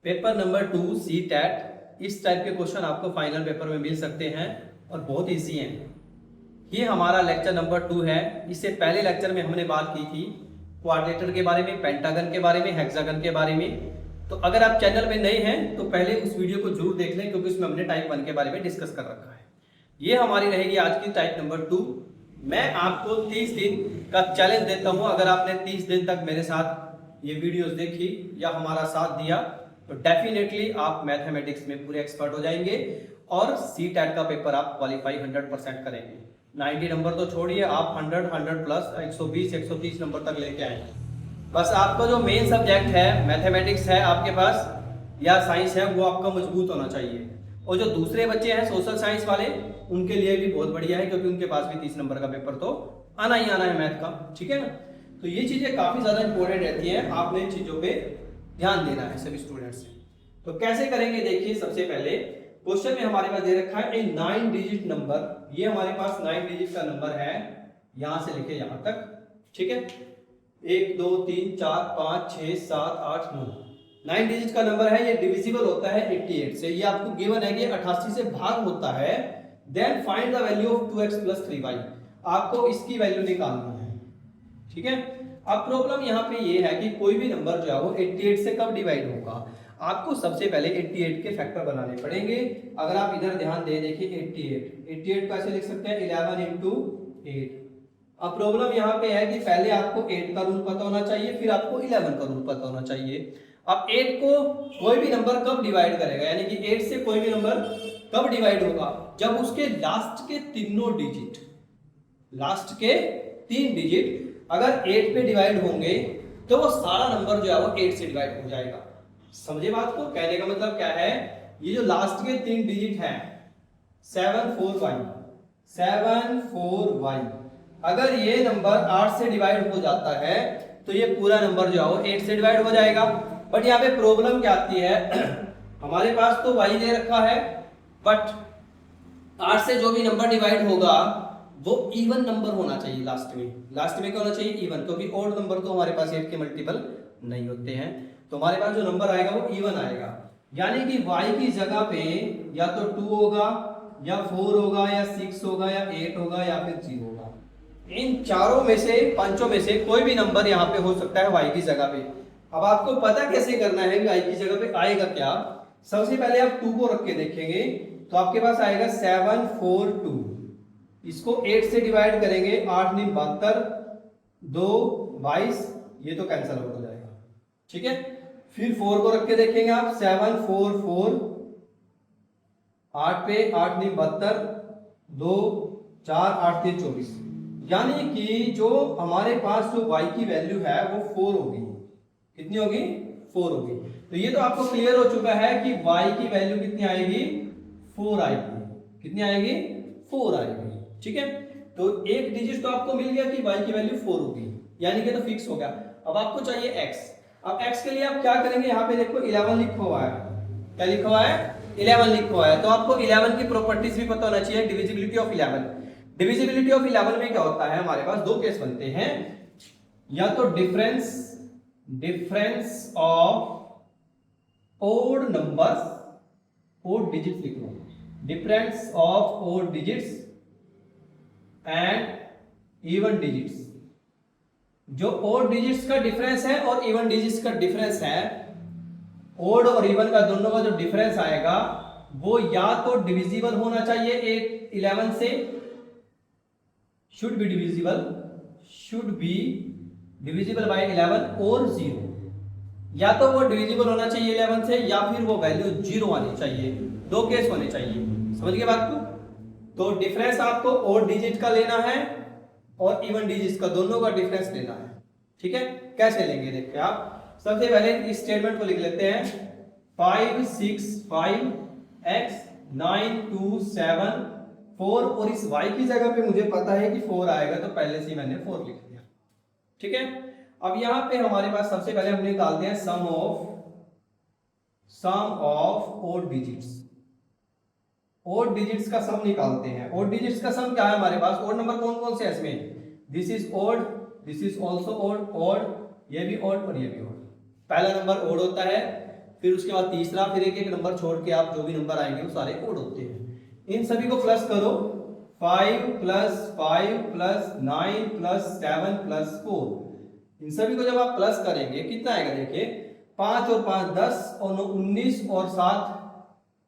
Paper number 2 सी TET. इस type के question आपको फाइनल पेपर में मिल सकते हैं और बहुत इजी हैं। ये हमारा लेक्चर नंबर 2 है। इससे पहले लेक्चर में हमने बात की थी क्वाड्रिलेटरल के बारे में, पेंटागन के बारे में, हेक्सागन के बारे में। तो अगर आप चैनल में नए हैं तो पहले उस वीडियो को जरूर देख लें, क्योंकि उसमें हमने टाइप 1 के बारे में डिस्कस कर रखा है। ये हमारी रहेगी आज की टाइप नंबर 2। मैं आपको 30 दिन का चैलेंज देता हूँ। अगर आपने 30 दिन तक मेरे साथ ये वीडियोस देखी या हमारा साथ दिया तो डेफिनेटली आप मैथमेटिक्स में पूरे एक्सपर्ट हो जाएंगे और सी टैट का पेपर आप क्वालिफाई 100% करेंगे। 90 नंबर तो छोड़िए, आप 100 प्लस 120 130 नंबर तक लेके आएंगे। बस आपका जो मेन सब्जेक्ट है मैथमेटिक्स है आपके पास या साइंस है, वो आपका मजबूत होना चाहिए। और जो दूसरे बच्चे हैं सोशल साइंस वाले, उनके लिए भी बहुत बढ़िया है, क्योंकि उनके पास भी 30 नंबर का पेपर तो आना ही आना है मैथ का। ठीक है ना। तो ये चीजें काफी ज्यादा इंपॉर्टेंट रहती हैं, आपने इन चीजों पे ध्यान देना है सभी स्टूडेंट्स से। तो कैसे करेंगे देखिए। सबसे पहले क्वेश्चन में हमारे पास दे रखा है ए 9 डिजिट नंबर। ये हमारे पास 9 डिजिट का नंबर है, यहां से लेके यहां तक। ठीक है, 1 2 3 4 5 6 7 8 9 9 डिजिट का नंबर है। ये डिविजिबल होता है 88 से। ये आपको गिवन है कि 88 से भाग होता है। Then find the value of 2x + 3y। आपको इसकी वैल्यू निकालनी है। ठीक है। अब प्रॉब्लम यहाँ पे ये है कि कोई भी नंबर जो है वो 88 से कब डिवाइड होगा। आपको सबसे पहले 88 के फैक्टर बनाने पड़ेंगे। अगर आप इधर ध्यान दे देखिए 88 को ऐसे लिख सकते हैं 11 × 8। अब प्रॉब्लम यहाँ पे है कि पहले आपको 8 का रूल पता होना चाहिए, फिर आपको 11 का रूल पता होना चाहिए। अब 8 को कोई भी नंबर कब डिवाइड करेगा, यानी कि 8 से कोई भी नंबर कब डिवाइड होगा, जब उसके लास्ट के तीनों डिजिट, लास्ट के 3 डिजिट अगर 8 पे डिवाइड होंगे तो वो सारा नंबर जो है वो 8 से डिवाइड हो जाएगा। समझे बात को। कहने का मतलब क्या है, ये जो लास्ट के 3 डिजिट हैं 7 4 y, अगर ये नंबर 8 से डिवाइड हो जाता है तो ये पूरा नंबर जो है वो 8 से डिवाइड हो जाएगा। बट यहाँ पे प्रॉब्लम क्या आती है हमारे पास तो y दे रखा है, बट 8 से जो भी नंबर डिवाइड होगा वो इवन नंबर होना चाहिए। लास्ट में क्या होना चाहिए, इवन, क्योंकि ऑड नंबर तो हमारे पास 8 के मल्टीपल नहीं होते हैं। तो हमारे पास जो नंबर आएगा वो इवन आएगा, यानी कि y की जगह पे या तो 2 होगा या 4 होगा या 6 होगा या 8 होगा या फिर 0 होगा। इन चारों में से, पांचों में से कोई भी नंबर यहाँ पे हो सकता है y की जगह पे। अब आपको पता कैसे करना है कि y की जगह पे आएगा क्या। सबसे पहले आप 2 को रख के देखेंगे तो आपके पास आएगा 7 4 2। इसको 8 से डिवाइड करेंगे, 8 × 72, 2 22, ये तो कैंसिल आउट हो जाएगा। ठीक है। फिर 4 को रख के देखेंगे आप, 7 4 4, 8 पे 8 × 72, 2 4 8 3 24, यानी कि जो हमारे पास जो y की वैल्यू है वो 4 होगी। कितनी होगी, 4 होगी। तो ये तो आपको क्लियर हो चुका है कि y की वैल्यू कितनी आएगी, 4 आएगी। कितनी आएगी, 4 आएगी। ठीक है। तो एक डिजिट तो आपको मिल गया कि y की वैल्यू 4 होगी, यानी कि तो फिक्स हो गया। अब आपको चाहिए x। अब x के लिए आप क्या करेंगे, यहाँ पे देखो 11 लिखा हुआ है। क्या लिखा हुआ है, 11 लिखा हुआ है। तो आपको 11 की प्रॉपर्टीज भी पता होना चाहिए। Divisibility of 11। डिविजिबिलिटी ऑफ 11 में क्या होता है, हमारे पास 2 केस बनते हैं, या तो difference of odd numbers, odd digits लिख लो, difference of odd digits and even digits. जो ओड डिजिट्स का डिफरेंस है और इवन डिजिट्स का डिफरेंस है, ओड और इवन का दोनों का जो डिफरेंस आएगा वो या तो डिविजिबल होना चाहिए 11 से, शुड बी डिविजिबल बाय 11 और 0। या तो वो डिविजिबल होना चाहिए 11 से, या फिर वो वैल्यू 0 आनी चाहिए। 2 केस होने चाहिए। समझ गए बात को। तो डिफरेंस आपको ओड डिजिट का लेना है और इवन डिजिट का, दोनों का डिफरेंस लेना है। ठीक है। कैसे लेंगे देखिए आप। सबसे पहले इस स्टेटमेंट को लिख लेते हैं, 5 6 5 x 9 2 7 4, और इस y की जगह पे मुझे पता है कि 4 आएगा तो पहले से मैंने 4 लिख दिया। ठीक है। अब यहां पे हमारे पास सबसे पहले हम निकालते हैं sum of odd digits. Odd digits का सम निकालते हैं। ओड डिजिट्स का सम क्या है हमारे पास, ओड नंबर कौन कौन से है इसमें, this is odd, this is also odd, odd, ये भी ओड और ये भी ओड। पहला नंबर ओड होता है, फिर उसके बाद तीसरा, फिर एक एक नंबर छोड़ के आप जो भी नंबर आएंगे वो सारे ओड होते हैं। इन सभी को प्लस करो, 5 प्लस 5 प्लस 9 प्लस 7 प्लस 4। इन सभी को जब आप प्लस करेंगे कितना आएगा देखिए, 5 और 5 10 और 9 19 और 7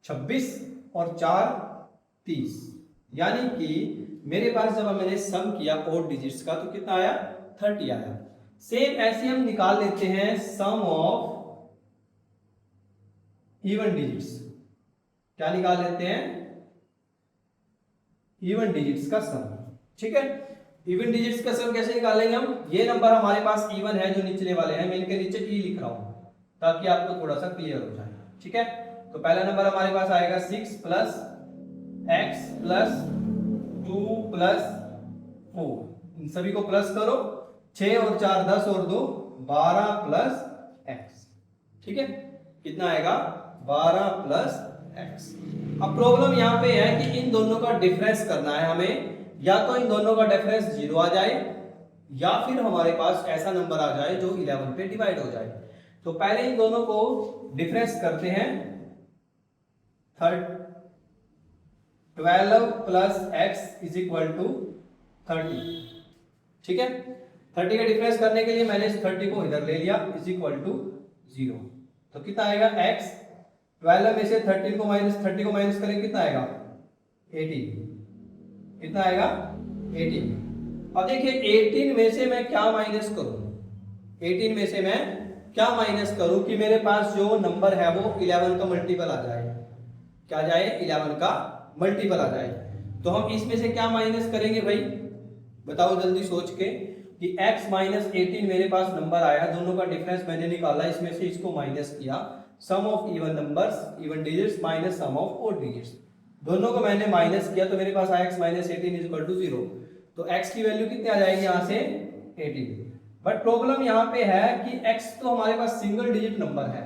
26 और 4 30। यानी कि मेरे पास जब मैंने सम किया ओड डिजिट्स का तो कितना आया, 30 आया। सेम ऐसे हम निकाल लेते हैं सम ऑफ इवन डिजिट्स। क्या निकाल लेते हैं, इवन डिजिट्स का सम। ठीक है, इवन डिजिट्स का सम कैसे निकालेंगे हम, ये नंबर हमारे पास इवन है जो निचले वाले हैं, मैं इनके नीचे ई लिख रहा हूं ताकि आपको थोड़ा सा क्लियर हो जाए। ठीक है, तो पहला नंबर हमारे पास आएगा 6 प्लस x प्लस 2 प्लस 4। इन सभी को प्लस करो, 6 और 4 10 और 2 12 प्लस x। ठीक है, कितना आएगा, 12 प्लस x। अब प्रॉब्लम यहाँ पे है कि इन दोनों का डिफरेंस करना है हमें, या तो इन दोनों का डिफरेंस 0 आ जाए या फिर हमारे पास ऐसा नंबर आ जाए जो 11 पे डिवाइड हो जाए। तो पहले इन दोनों को डिफरेंस करते हैं, 12 plus x is equal to 30। ठीक है, 30 का डिफरेंस करने के लिए मैंने इस 30 को इधर ले लिया, इज इक्वल टू 0। तो कितना आएगा x, 12 में से 30 को माइनस करेंगे कितना आएगा, 18। कितना आएगा, 18। अब देखिए 18 में से मैं क्या माइनस करूं, 18 में से मैं क्या माइनस करूं कि मेरे पास जो नंबर है वो 11 का मल्टीपल आ जाए। क्या जाए, 11 का मल्टीपल आ जाए। तो हम इसमें से क्या माइनस करेंगे भाई, बताओ जल्दी सोच के, कि x माइनस 18 मेरे पास नंबर आया, दोनों का डिफरेंस मैंने निकाला, इसमें से इसको माइनस किया, sum of even numbers even digits minus sum of odd digits, दोनों को मैंने माइनस किया तो मेरे पास आया x minus 18 is equal to 0। तो x की वैल्यू कितनी आ जाएगी यहाँ से, 18। बट प्रॉब्लम यहाँ पे है कि x तो हमारे पास सिंगल डिजिट नंबर है,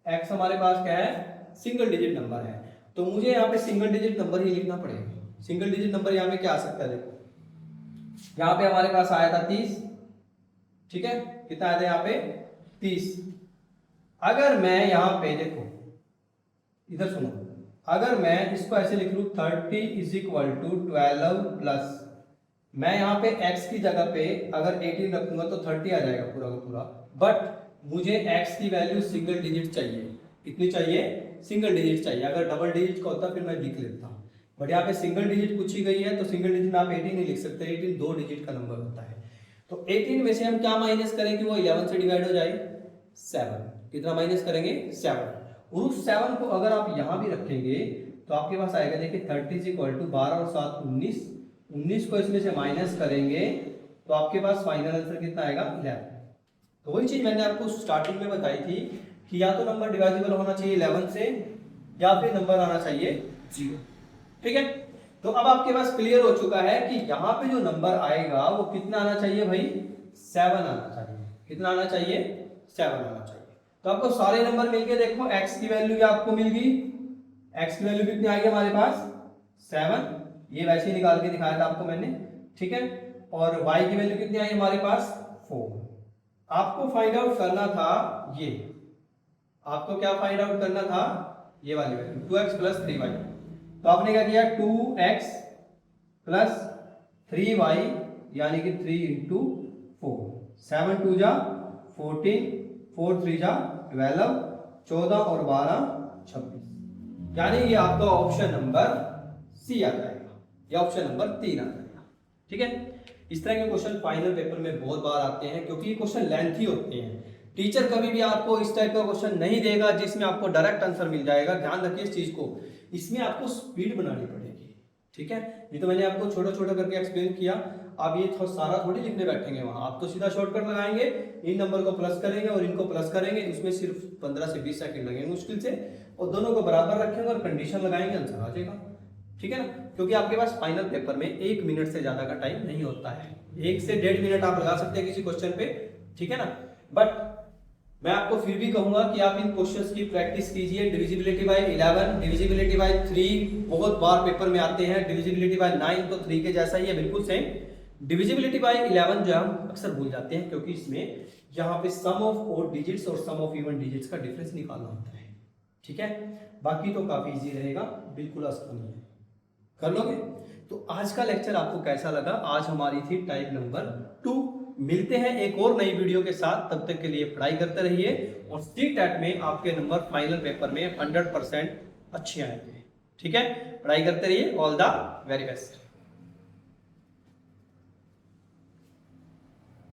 x हमारे पास क्या है, सिंगल डिजिट नंबर है। तो मुझे यहाँ पे सिंगल डिजिट नंबर ही लिखना पड़ेगा। सिंगल डिजिट नंबर यहाँ पे क्या आ सकता है, देखो यहाँ पे हमारे पास आया था 30। ठीक है, कितना आया था यहाँ पे, 30। अगर मैं यहाँ पे देखो, इधर सुनो, अगर मैं इसको ऐसे लिख लूं 30 इज इक्वल टू 12 प्लस, मैं यहाँ पे x की जगह पे अगर 18 रखूंगा तो 30 आ जाएगा पूरा का पूरा। बट मुझे x की वैल्यू सिंगल डिजिट चाहिए, कितनी चाहिए, सिंगल डिजिट चाहिए। अगर डबल डिजिट का होता फिर मैं लिख लेता, बट यहाँ पे सिंगल डिजिट पूछी गई है तो सिंगल डिजिट में आप 18 नहीं लिख सकते, 18 दो डिजिट का नंबर होता है। तो 18 में से हम क्या माइनस करेंगे, वो 11 से डिवाइड हो जाए, 7। कितना माइनस करेंगे, 7। और उस 7 को अगर आप यहाँ भी रखेंगे तो आपके पास आएगा, देखिए 30 इक्वल टू 12 और 7 19, 19 को इसमें से माइनस करेंगे तो आपके पास फाइनल आंसर कितना आएगा, 11। तो वही चीज मैंने आपको स्टार्टिंग में बताई थी कि या तो नंबर डिवाइजिबल होना चाहिए 11 से या फिर नंबर आना चाहिए 0। ठीक है, तो अब आपके पास क्लियर हो चुका है कि यहाँ पे जो नंबर आएगा वो कितना आना चाहिए भाई, 7 आना चाहिए। कितना आना चाहिए, 7 आना चाहिए। तो आपको सारे नंबर मिल गए, देखो x की वैल्यू आपको मिल गई, x की वैल्यू कितनी आई हमारे पास, 7। ये वैसे ही निकाल के दिखाया था आपको मैंने। ठीक है, और y की वैल्यू कितनी आई हमारे पास, 4। आपको फाइंड आउट करना था ये, आपको क्या फाइंड आउट करना था, ये वाली वैल्यू 2x प्लस 3y। तो आपने क्या किया, 2x प्लस 3y यानी कि 3 इंटू 4, 7 2 जा 14, 4 3 जा 12, 14 और 12 26, यानी ये आपका ऑप्शन नंबर सी आ जाएगा, या ऑप्शन नंबर 3 आ जाएगा। ठीक है, इस तरह के क्वेश्चन फाइनल पेपर में बहुत बार आते हैं क्योंकि ये क्वेश्चन लेंथी होते हैं। टीचर कभी भी आपको इस टाइप का क्वेश्चन नहीं देगा जिसमें आपको डायरेक्ट आंसर मिल जाएगा। ध्यान रखिए इस चीज को, इसमें आपको स्पीड बनानी पड़ेगी। ठीक है, ये तो मैंने आपको छोटा छोटा करके एक्सप्लेन किया, आप ये सारा थोड़ी लिखने बैठेंगे वहां, आप तो सीधा शॉर्टकट लगाएंगे, इन नंबर को प्लस करेंगे और इनको प्लस करेंगे, उसमें सिर्फ 15 से 20 सेकंड लगेंगे मुश्किल से, और दोनों को बराबर रखेंगे और कंडीशन लगाएंगे, आंसर आ जाएगा। ठीक है ना, क्योंकि आपके पास फाइनल पेपर में 1 मिनट से ज्यादा का टाइम नहीं होता है, 1 से 1.5 मिनट आप लगा सकते हैं किसी क्वेश्चन पे। ठीक है ना, बट मैं आपको फिर भी कहूंगा कि आप इन क्वेश्चंस की प्रैक्टिस कीजिए। डिविजिबिलिटी बाय 11, डिविजिबिलिटी बाय 3 बहुत बार पेपर में आते हैं, डिविजिबिलिटी बाय 9 तो 3 के जैसा ही है, बिल्कुल सेम। डिविजिबिलिटी बाय 11 जो हम अक्सर भूल जाते हैं, क्योंकि इसमें यहाँ पे सम ऑफ ओड डिजिट्स और सम ऑफ इवन डिजिट्स का डिफरेंस निकालना होता है। ठीक है, बाकी तो काफी इजी रहेगा, बिल्कुल आसान है, कर लोगे। तो आज का लेक्चर आपको कैसा लगा? आज हमारी थी टाइप नंबर 2। मिलते हैं एक और नई वीडियो के साथ, तब तक के लिए पढ़ाई करते रहिए और CTET में आपके नंबर फाइनल पेपर में 100% अच्छे आएंगे। ठीक है, पढ़ाई करते रहिए। All the very best.